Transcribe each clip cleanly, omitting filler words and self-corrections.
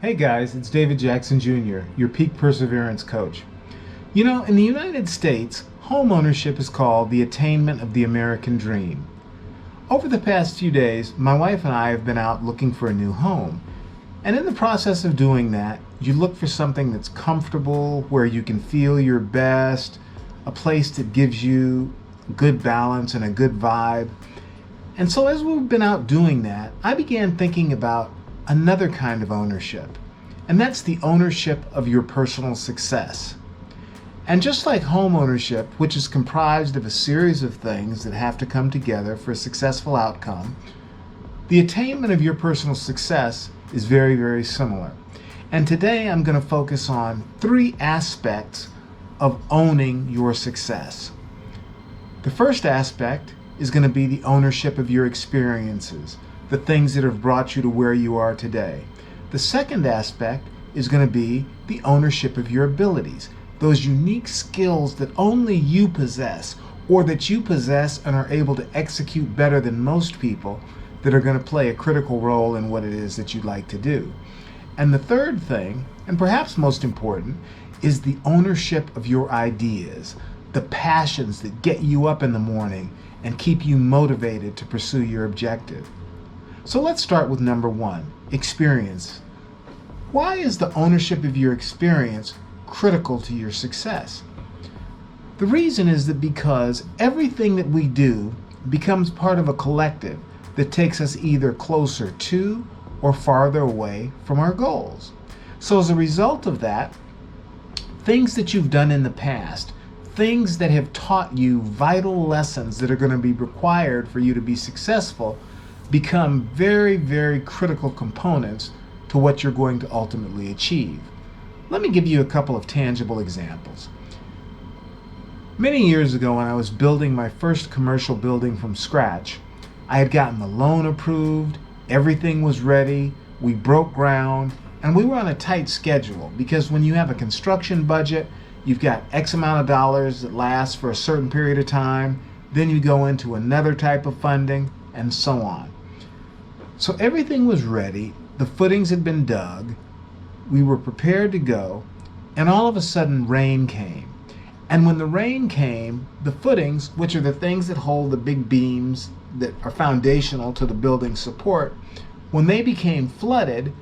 Hey guys, it's David Jackson Jr., your peak perseverance coach. You know, in the United States, home ownership is called the attainment of the American dream. Over the past few days, my wife and I have been out looking for a new home. And in the process of doing that, you look for something that's comfortable, where you can feel your best, a place that gives you good balance and a good vibe. And so as we've been out doing that, I began thinking about another kind of ownership, and that's the ownership of your personal success. And just like home ownership, which is comprised of a series of things that have to come together for a successful outcome, the attainment of your personal success is very, very similar. And today I'm going to focus on three aspects of owning your success. The first aspect is going to be the ownership of your experiences, the things that have brought you to where you are today. The second aspect is going to be the ownership of your abilities, those unique skills that only you possess, or that you possess and are able to execute better than most people, that are going to play a critical role in what it is that you'd like to do. And the third thing, and perhaps most important, is the ownership of your ideas, the passions that get you up in the morning and keep you motivated to pursue your objective. So let's start with number one, experience. Why is the ownership of your experience critical to your success? The reason is that because everything that we do becomes part of a collective that takes us either closer to or farther away from our goals. So as a result of that, things that you've done in the past, things that have taught you vital lessons that are going to be required for you to be successful, become very, very critical components to what you're going to ultimately achieve. Let me give you a couple of tangible examples. Many years ago, when I was building my first commercial building from scratch, I had gotten the loan approved, everything was ready, we broke ground, and we were on a tight schedule because when you have a construction budget, you've got X amount of dollars that lasts for a certain period of time, then you go into another type of funding, and so on. So everything was ready, the footings had been dug, we were prepared to go, and all of a sudden rain came. And when the rain came, the footings, which are the things that hold the big beams that are foundational to the building's support, when they became flooded,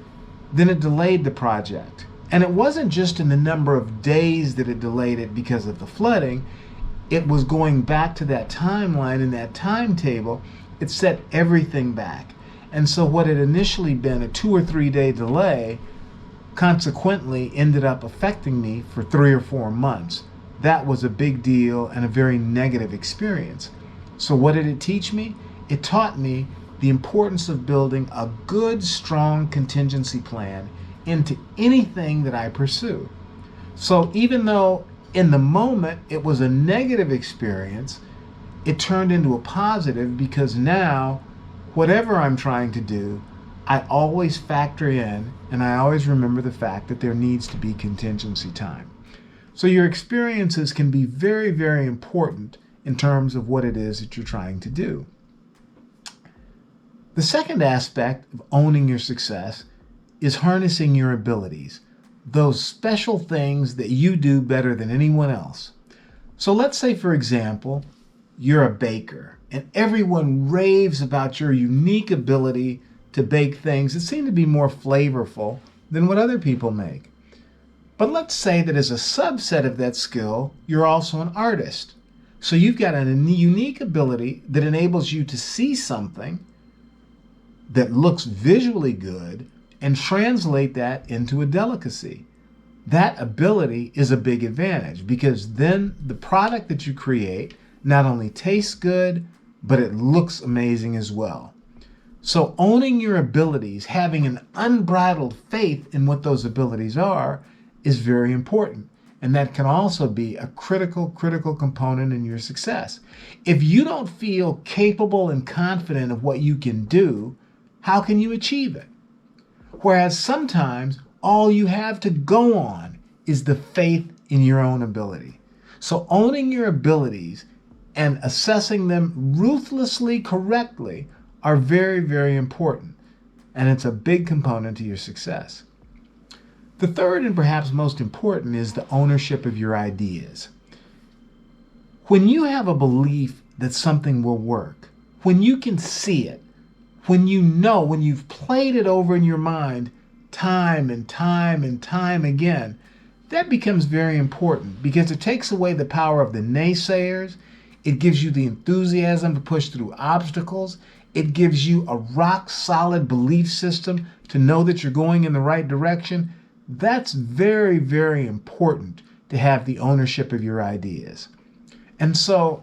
then it delayed the project. And it wasn't just in the number of days that it delayed it because of the flooding, it was going back to that timeline and that timetable, it set everything back. And so what had initially been a 2 or 3 day delay consequently ended up affecting me for 3 or 4 months. That was a big deal and a very negative experience. So what did it teach me? It taught me the importance of building a good, strong contingency plan into anything that I pursue. So even though in the moment it was a negative experience, it turned into a positive because now whatever I'm trying to do, I always factor in and I always remember the fact that there needs to be contingency time. So your experiences can be very, very important in terms of what it is that you're trying to do. The second aspect of owning your success is harnessing your abilities, those special things that you do better than anyone else. So let's say, for example, you're a baker and everyone raves about your unique ability to bake things that seem to be more flavorful than what other people make. But let's say that as a subset of that skill, you're also an artist. So you've got a unique ability that enables you to see something that looks visually good and translate that into a delicacy. That ability is a big advantage because then the product that you create not only tastes good, but it looks amazing as well. So owning your abilities, having an unbridled faith in what those abilities are, is very important. And that can also be a critical component in your success. If you don't feel capable and confident of what you can do, how can you achieve it? Whereas sometimes all you have to go on is the faith in your own ability. So owning your abilities and assessing them ruthlessly correctly are very, very important. And it's a big component to your success. The third and perhaps most important is the ownership of your ideas. When you have a belief that something will work, when you can see it, when you know, when you've played it over in your mind time and time and time again, that becomes very important because it takes away the power of the naysayers. It gives you the enthusiasm to push through obstacles. It gives you a rock solid belief system to know that you're going in the right direction. That's very, very important to have the ownership of your ideas. And so,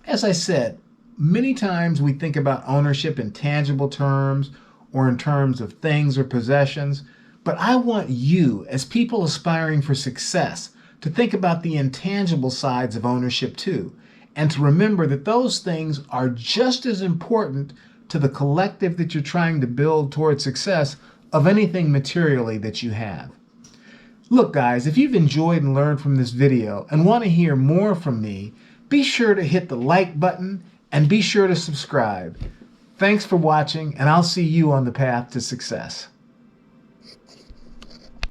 as I said, many times we think about ownership in tangible terms or in terms of things or possessions, but I want you, as people aspiring for success, to think about the intangible sides of ownership too, and to remember that those things are just as important to the collective that you're trying to build towards success of anything materially that you have. Look, guys, if you've enjoyed and learned from this video and want to hear more from me, be sure to hit the like button and be sure to subscribe. Thanks for watching, and I'll see you on the path to success.